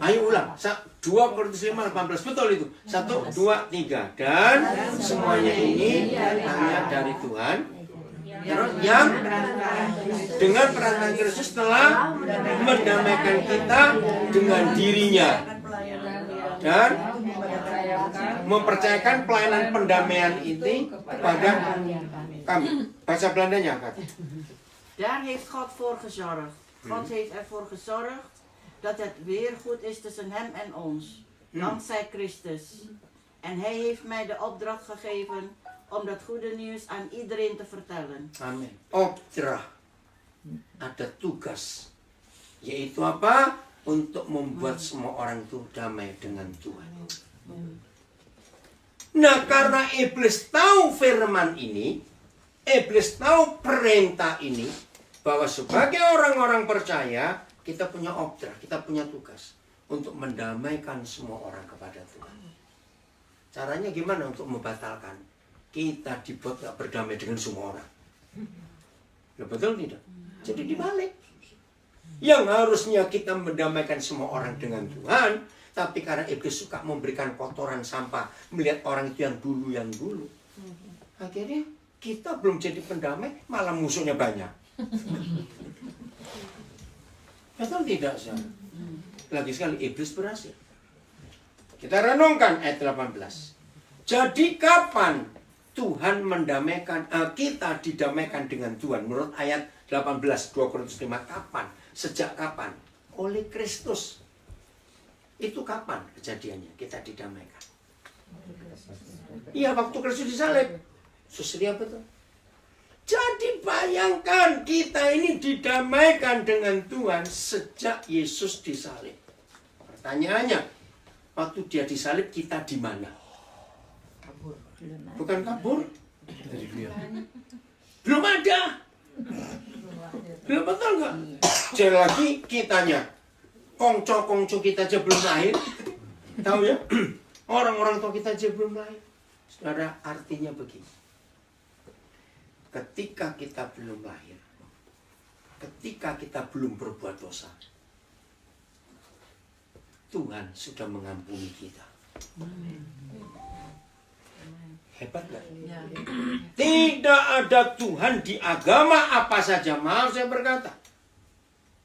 Ayo ulang. 2 Korintus 5 18. Betul itu. 1, 2, 3. Dan semuanya ini hanya dari Tuhan, yang dengan perantara Kristus telah mendamaikan kita dengan dirinya dan mempercayakan pelayanan pendamaian itu kepada kami. Bahasa Belandanya kata. Daar heeft God voor gezorgd. God heeft ervoor gezorgd dat het weer goed is tussen hem en ons. Dankzij Christus. En hij heeft mij de opdracht gegeven om dat goede nieuws aan iedereen te vertellen. Amin. Opdracht. Ada tugas. Yaitu apa? Untuk membuat semua orang itu damai dengan Tuhan. Nah, karena iblis tahu firman ini, iblis tahu perintah ini, bahwa sebagai orang-orang percaya, kita punya opdracht, kita punya tugas untuk mendamaikan semua orang kepada Tuhan. Caranya gimana untuk membatalkan? Kita dibuat gak berdamai dengan semua orang. Ya, betul tidak? Jadi dibalik. Yang harusnya kita mendamaikan semua orang dengan Tuhan, tapi karena iblis suka memberikan kotoran sampah, melihat orang itu yang dulu. Akhirnya kita belum jadi pendamai, malah musuhnya banyak. Betul tidak, saudara? Lagi sekali iblis berhasil. Kita renungkan ayat 18. Jadi kapan Tuhan mendamaikan, kita didamaikan dengan Tuhan? Menurut ayat 18, 2 Korintus 5, kapan? Sejak kapan? Oleh Kristus. Itu kapan kejadiannya kita didamaikan? Iya, waktu Kristus disalib. Sesudah betul. Jadi bayangkan kita ini didamaikan dengan Tuhan sejak Yesus disalib. Pertanyaannya, waktu dia disalib kita di mana? Bukan kabur? Belum ada. Belum, betul nggak? Jadi lagi kitanya, kongco kita aja belum lahir. Tahu ya? Orang-orang tua kita aja belum lahir. Saudara, artinya begini. Ketika kita belum lahir, ketika kita belum berbuat dosa, Tuhan sudah mengampuni kita. Hebat gak? Tidak ada Tuhan di agama apa saja, maaf saya berkata,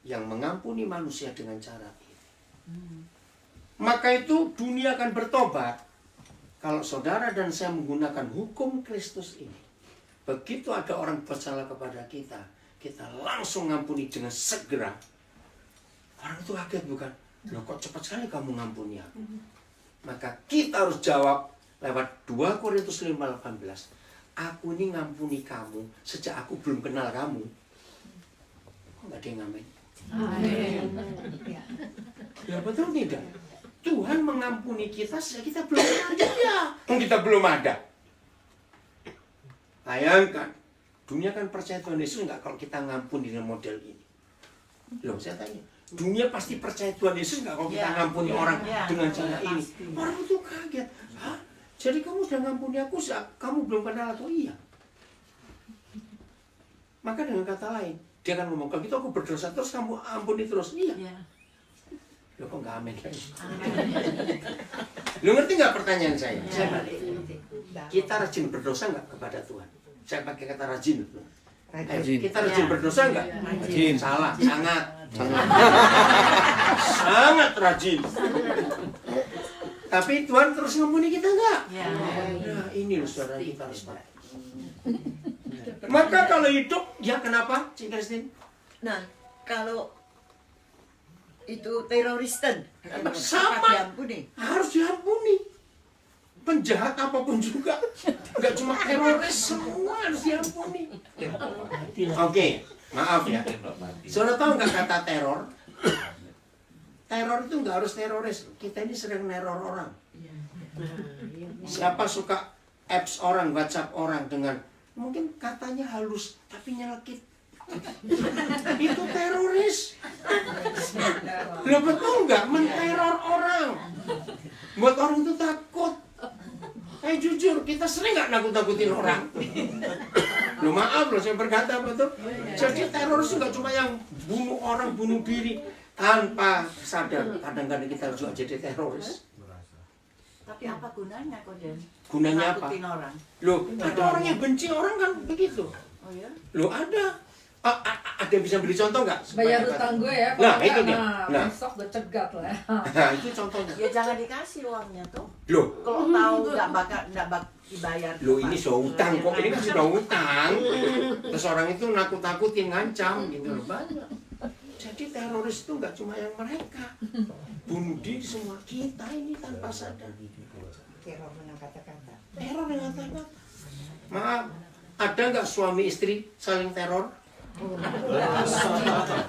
yang mengampuni manusia dengan cara ini. Maka itu dunia akan bertobat kalau saudara dan saya menggunakan hukum Kristus ini. Begitu ada orang bersalah kepada kita, kita langsung ngampuni dengan segera. Orang itu kaget bukan? Loh kok cepat sekali kamu ngampuni aku? Maka kita harus jawab lewat 2 Korintus 5:18. Aku ini ngampuni kamu sejak aku belum kenal kamu. Kok nggak ada yang ngamen? Ya betul tidak? Tuhan mengampuni kita sejak kita belum kenal dia. Kita belum ada. Bayangkan, dunia kan percaya Tuhan Yesus nggak kalau kita ngampuni dengan model ini? Loh, saya tanya, dunia pasti percaya Tuhan Yesus nggak kalau kita ngampuni orang dengan cara ini? Orang itu kaget. Hah? Jadi kamu sudah ngampuni aku sejak kamu belum kenal atau iya? Maka dengan kata lain, dia akan ngomong, kalau gitu aku berdosa terus kamu ampuni terus. Iya. Loh kok nggak amin? Lo ngerti nggak pertanyaan saya? Saya balik. Kita rajin berdosa nggak kepada Tuhan? Saya pakai kata rajin. Kita rajin berdosa nggak? Rajin. Salah, sangat. Sangat rajin. Tapi Tuhan terus ngampuni kita nggak? Nah ini loh saudara kita harus pakai. Maka kalau hidup, ya kenapa, Cik Kristin? Nah, kalau itu teroristen, sama diampuni. Harus diampuni. Penjahat apapun juga, nggak cuma teroris, semua harus diampuni. Oke, maaf ya. Saudara tahu nggak kata teror? Teror itu nggak harus teroris. Kita ini sering neror orang. Siapa suka apps orang, WhatsApp orang dengan mungkin katanya halus tapi nyelekit. Itu teroris. Lo betul nggak menteror orang? Buat orang itu takut. Jujur, kita sering nggak nakut-nakutin orang. Lo maaf loh, saya berkata betul. Jadi teroris nggak cuma yang bunuh orang, bunuh diri tanpa sadar. Kadang-kadang kita juga jadi teroris. Tapi apa gunanya, Koden? Gunanya apa? Nakutin orang. Loh, ada orang yang benci orang kan begitu. Oh ya? Loh ada. Ada yang bisa beri contoh nggak? Bayar utang gue ya. Nah, kalau itu nggak, dia. Nah. besok gue cegat lah. Nah, itu contohnya. Ya jangan dikasih uangnya tuh. Loh, Kalau tahu nggak bakal dibayar. Loh ini sudah utang kok, ini kan sudah utang. Terus orang itu nakut-nakutin, ngancam gitu loh. Banyak. Jadi teroris itu nggak cuma yang mereka. Bunuh diri semua kita ini tanpa sadar. Teror dengan kata-kata. Teror dengan kata-kata. Maaf, ada nggak suami istri saling teror?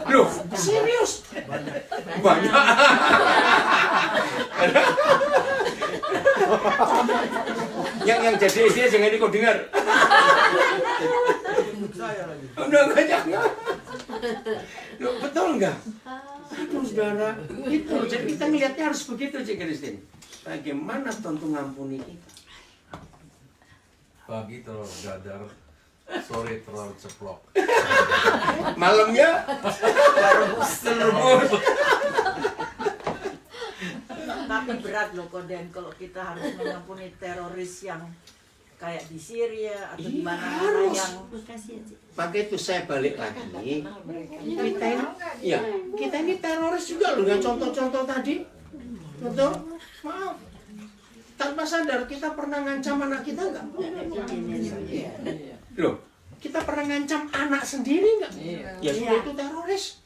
Loh, serius? Banyak. yang jadi istri jangan kau dengar. Udah nggak jangan. Loh, betul nggak? Aduh saudara, itu jadi kita melihatnya harus begitu, Cik Kristin. Bagaimana tentu ngampuni kita? Pagi terlalu dadar, sore terlalu ceplok. Malamnya terbus. Tapi berat loh Koden kalau kita harus mengampuni teroris yang kayak di Syria atau di mana-mana yang Maka itu saya balik lagi. Kita ini teroris juga loh dengan contoh-contoh tadi. Betul? Maaf. Tanpa sadar kita pernah ngancam anak kita nggak? Loh, kita pernah ngancam anak sendiri nggak? Ya semua itu teroris.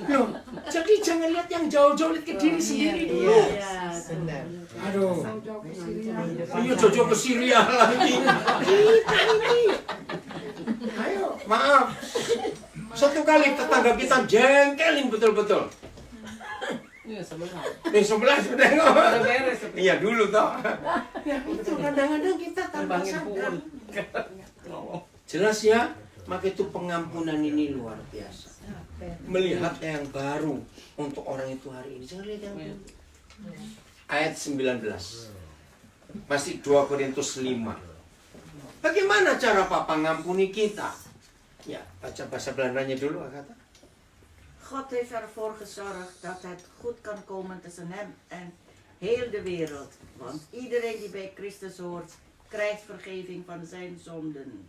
Loh, jadi jangan lihat yang jauh-jauh, lihat ke diri sendiri dulu. Aduh, ayo jauh-jauh ke Syria lagi. Kita ini. Ayo, maaf. Satu kali tetangga kita jengkelin betul-betul. Sebelah sudah ngomong. Iya dulu toh. Ya itu kadang-kadang kita tanpa sadar. Jelas ya, maka itu pengampunan ini luar biasa. Melihat yang baru untuk orang itu hari ini. Jangan lihat yang baru. Ayat 19. Masih 2 Korintus 5. Bagaimana cara Papa ngampuni kita? Ya, baca bahasa Belandanya dulu kata. God heeft ervoor gezorgd dat het goed kan komen tussen hem en heel de wereld. Want iedereen die bij Christus hoort, krijgt vergeving van zijn zonden.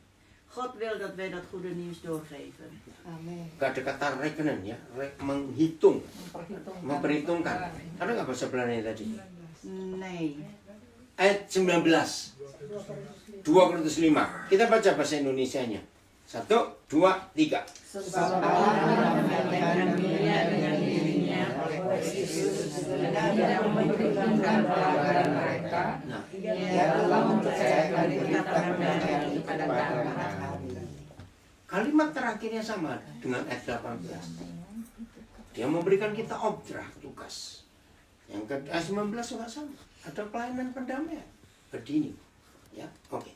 God wil dat wij dat goede nieuws doorgeven. Amin. Gak ada kata rekenen ya, menghitung, memperhitungkan. Ada nggak bahasa Belanda tadi? Nee. Ayat 19, 2 Korintus 5. Kita baca bahasa Indonesianya. 1, 2, 3. Sebab Allah menyatakan dunia dengan dirinya oleh Kristus dan tidak memperhitungkan pelanggaran mereka. Nah, Ia telah mempercayakan berita perdamaian kepada kami. kalimat terakhirnya sama dengan ayat 18. Dia memberikan kita obdrah, tugas. Yang ke ayat 19 juga sama. Ada pelayanan pendamaian. Berdini. Ya, oke.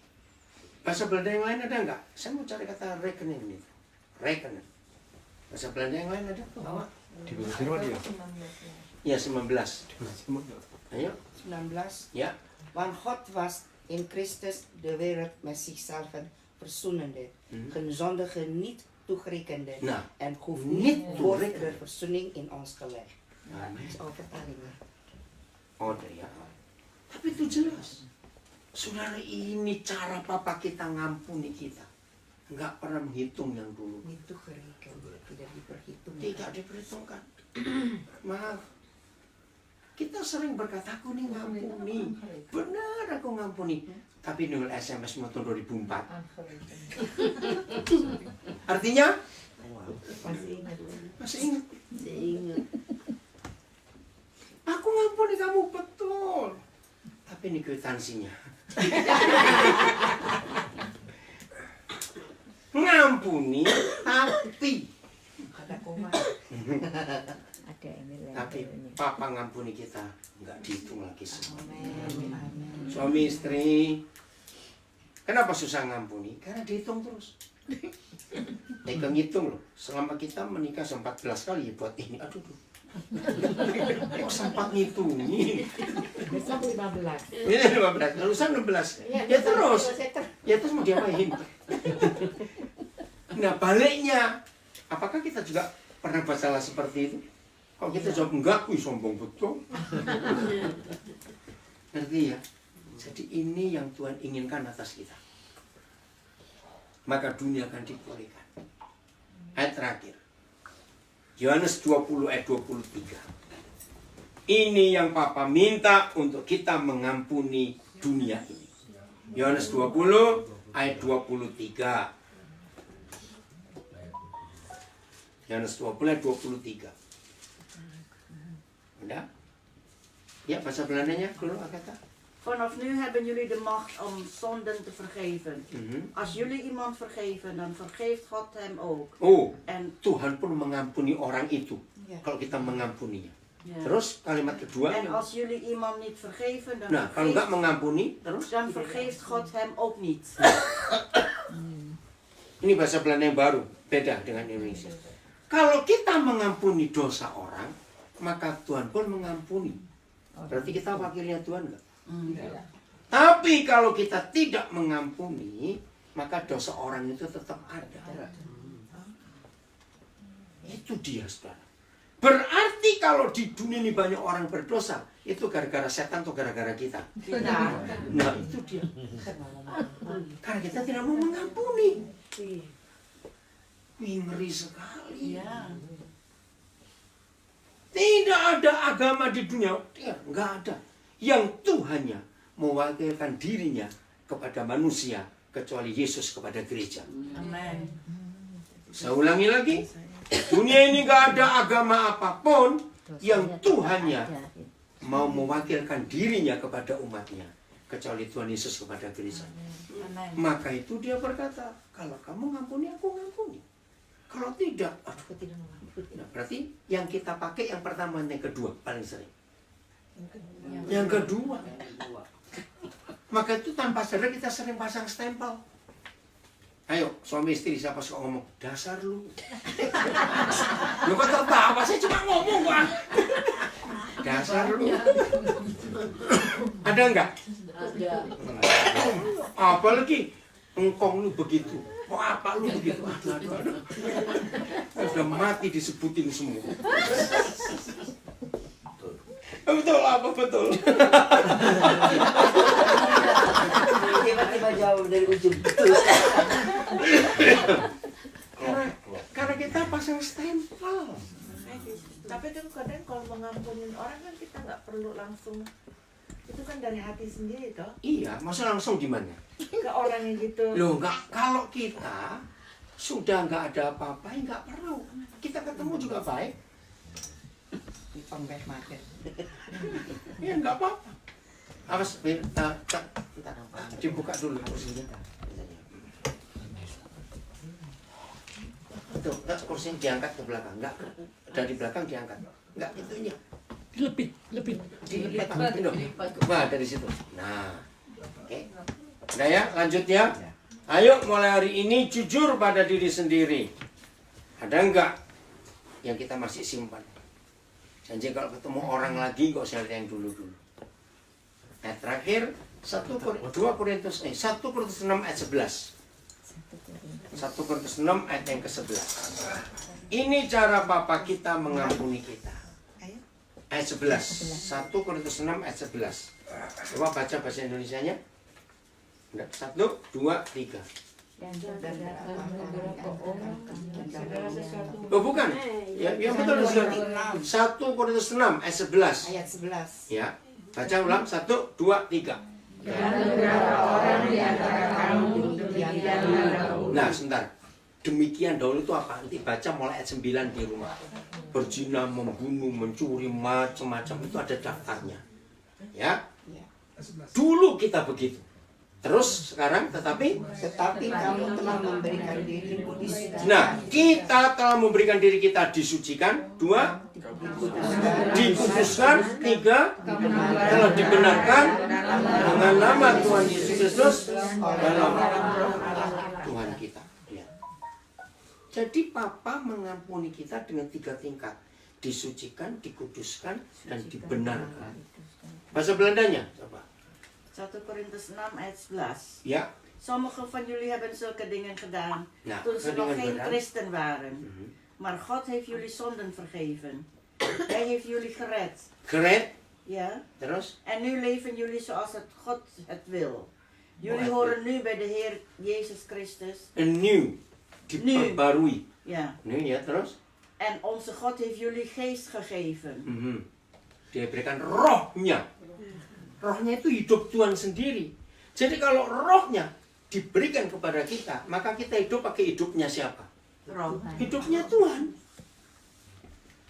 Bahasa Belanda yang lain ada nggak? Saya mau cari kata rekening ini. Rekening. Bahasa Belanda yang lain ada? Bawa. Di mana dia? Ya, 19. Ayo. 19. Ya. Want God was in Christus de wereld met zichzelf verzoenende, hun zondigen niet toegerekende Nah, en hoeft niet niet voor de toegerekend. verzoening in ons gelegd. Amin. Dat is al vertalingen. Oh, ya. Tapi itu jelas. Saudara, ini cara Papa kita ngampuni kita. Nggak pernah menghitung yang dulu. Niet toegerekend, tidak diperhitungkan. Tidak diperhitungkan. Maaf. Kita sering berkata, aku nih ngampuni. Benar aku ngampuni. Tapi nol SMS mau tahun 2004. Artinya? Masih ingat. Aku ngampuni kamu, betul. Tapi ini kwitansinya. Ngampuni, tapi. Ada koma. Tapi Papa ngampuni kita, nggak dihitung lagi semua. Amin. Suami istri, kenapa susah ngampuni? Karena dihitung terus. Ngitung loh, selama kita menikah 14 kali ya buat ini. Aduh, kok sempat ngitungin? Besok 15. Ini 15, lulusan 16. Ya terus mau diapain? Nah baliknya, apakah kita juga pernah masalah seperti itu? Kalau kita jawab enggak, wih sombong betul. Ngerti ya? Jadi ini yang Tuhan inginkan atas kita. Maka dunia akan dipulihkan. Ayat terakhir. Yohanes 20 ayat 23. Ini yang Papa minta untuk kita mengampuni dunia ini. Yohanes 20 ayat 23. Yohanes 20 ayat 23. Udah? Ya, bahasa Belandanya dulu kata. Vanaf nu hebben jullie de macht om zonden te vergeven. Als jullie iemand vergeven, dan vergeeft God hem ook. Oh, En Tuhan pun mengampuni orang itu. Ya. Kalau kita mengampuninya. ja. Terus kalimat kedua. En als jullie iemand niet vergeven, dan, Nah, kalau nggak mengampuni, terus dan vergeeft God hem ook niet. ini bahasa Belanda yang baru, beda dengan Indonesia. Kalau kita mengampuni dosa orang, maka Tuhan pun mengampuni. Berarti kita wakilnya Tuhan nggak? Tapi kalau kita tidak mengampuni, maka dosa orang itu tetap ada. Itu dia, saudara. Berarti kalau di dunia ini banyak orang berdosa, itu gara-gara setan atau gara-gara kita? Kita. Nah, itu dia. Karena kita tidak mau mengampuni. Ngeri sekali. Ja. Tidak ada agama di dunia, nggak ada, yang Tuhannya mewakilkan dirinya kepada manusia kecuali Yesus kepada gereja. Amen. Saya ulangi lagi, dunia ini nggak ada agama apapun yang Tuhannya mau mewakilkan dirinya kepada umatnya kecuali Tuhan Yesus kepada gereja. Amen. Maka itu dia berkata, kalau kamu ngampuni, aku ngampuni. Kalau tidak, aduh, tidak mengampuni. Nah, berarti yang kita pakai yang pertama, yang kedua paling sering. Yang kedua. Maka itu tanpa sadar kita sering pasang stempel. Ayo, suami istri siapa suka ngomong, dasar lu. Lu kok tertawa, saya cuma ngomong, Bang. Dasar lu. Ada enggak? Ada. Apalagi engkong lu begitu. Oh apa lu begitu? Aduh. Udah mati disebutin semua. Betul apa betul? tiba-tiba jauh dari ujung. Karena kita pasang stempel. Tapi kan kadang kalau mengampunin orang kan kita nggak perlu langsung, itu kan dari hati sendiri toh, Iya, masa langsung gimana? ke orangnya gitu. Loh, kalau kita sudah nggak ada apa-apa, ya nggak perlu. Kita ketemu juga baik. Di pembek market. Ya nggak apa-apa. Awas, bentar, dibuka dulu kursinya. Tuh, kursinya diangkat ke belakang, enggak dari belakang diangkat, enggak itunya. Dilipat. Wah, dari situ. Nah, oke. Nah ya, lanjut ya. Ayo mulai hari ini jujur pada diri sendiri. Ada enggak yang kita masih simpan? Janji kalau ketemu orang lagi kok saya lihat yang dulu-dulu. Nah, terakhir 1 Korintus 6 ayat 11. 1 Korintus 6 ayat yang ke-11. Ini cara Bapa kita mengampuni kita. Ayat 11. 1 Korintus 6 ayat 11. Coba baca bahasa Indonesianya. 1, 2, 3. Oh bukan. Ya betul. 1 Korintus 6 ayat 11. Ayat 11. Ya. Baca ulang 1, 2, 3. Nah, sebentar. Demikian dahulu itu apa? Nanti baca mulai ayat 9 di rumah. Berzina, membunuh, mencuri, macam-macam itu ada daftarnya. Ya. Dulu kita begitu. Terus sekarang tetapi kamu telah memberikan dirimu disucikan. Nah, kita telah memberikan diri kita disucikan. 2, dikuduskan. 3, telah dibenarkan dengan nama Tuhan Yesus Kristus dalam Tuhan kita. Ya. Jadi Papa mengampuni kita dengan 3 tingkat. Disucikan, dikuduskan, dan dibenarkan. Bahasa Belandanya, coba. 1 Korintus 6 ayat 11. Ja. Sommigen van jullie hebben zulke dingen gedaan Nou, toen ze nog geen gedaan. christen waren. Maar God heeft jullie zonden vergeven. Hij heeft jullie gered. Gered, Ja? terus? En nu leven jullie zoals het God het wil. Jullie Mooi. horen nu bij de Heer Jezus Christus. Een nieuw, diperbarui. Ja. Nu ya, terus? En onze God heeft jullie geest gegeven. Dia berikan rohnya. Rohnya itu hidup Tuhan sendiri. Jadi kalau rohnya diberikan kepada kita, maka kita hidup pakai hidupnya siapa? Roh. Hidupnya Tuhan.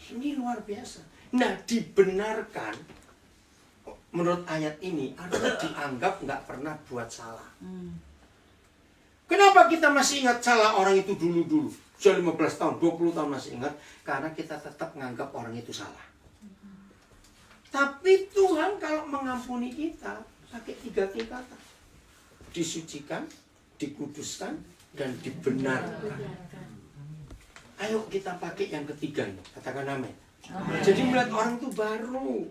Ini luar biasa. Nah, dibenarkan menurut ayat ini artinya dianggap nggak pernah buat salah. Kenapa kita masih ingat salah orang itu dulu-dulu? Sudah 15 tahun, 20 tahun masih ingat. Karena kita tetap menganggap orang itu salah. Tapi Tuhan kalau mengampuni kita pakai 3 tingkatan. Disucikan, dikuduskan, dan dibenarkan. Ayo kita pakai yang ketiga ini. Katakan amin. Jadi melihat orang itu baru.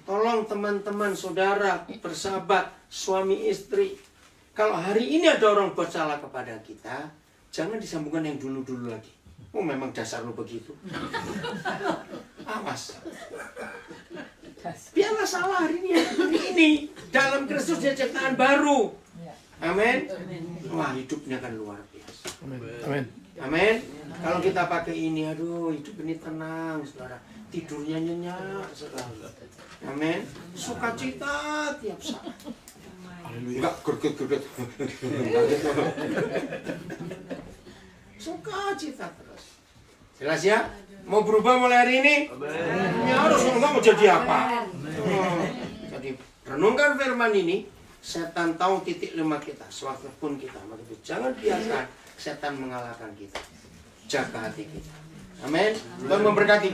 Tolong teman-teman, saudara, bersahabat, suami istri. Kalau hari ini ada orang buat salah kepada kita, jangan disambungkan yang dulu-dulu lagi. Oh memang dasar lu begitu. Awas. Biarlah salah hari ini. Dalam Kristus dia ciptaan baru. Amin. Wah hidupnya kan luar biasa. Amin. Amin. Kalau kita pakai ini, aduh hidup ini tenang, saudara. Tidurnya nyenyak sekali. Amin. Sukacita tiap saat. Enggak gerget-gerget. Sukacita terus. Jelas ya? Mau berubah mulai hari ini? Ya harus, enggak mau jadi apa? Jadi renungkan firman ini. Setan tahu titik lemah kita, sewaktu pun kita. Maka itu jangan biarkan setan mengalahkan kita. Jaga hati kita. Amin. Tuhan memberkati kita.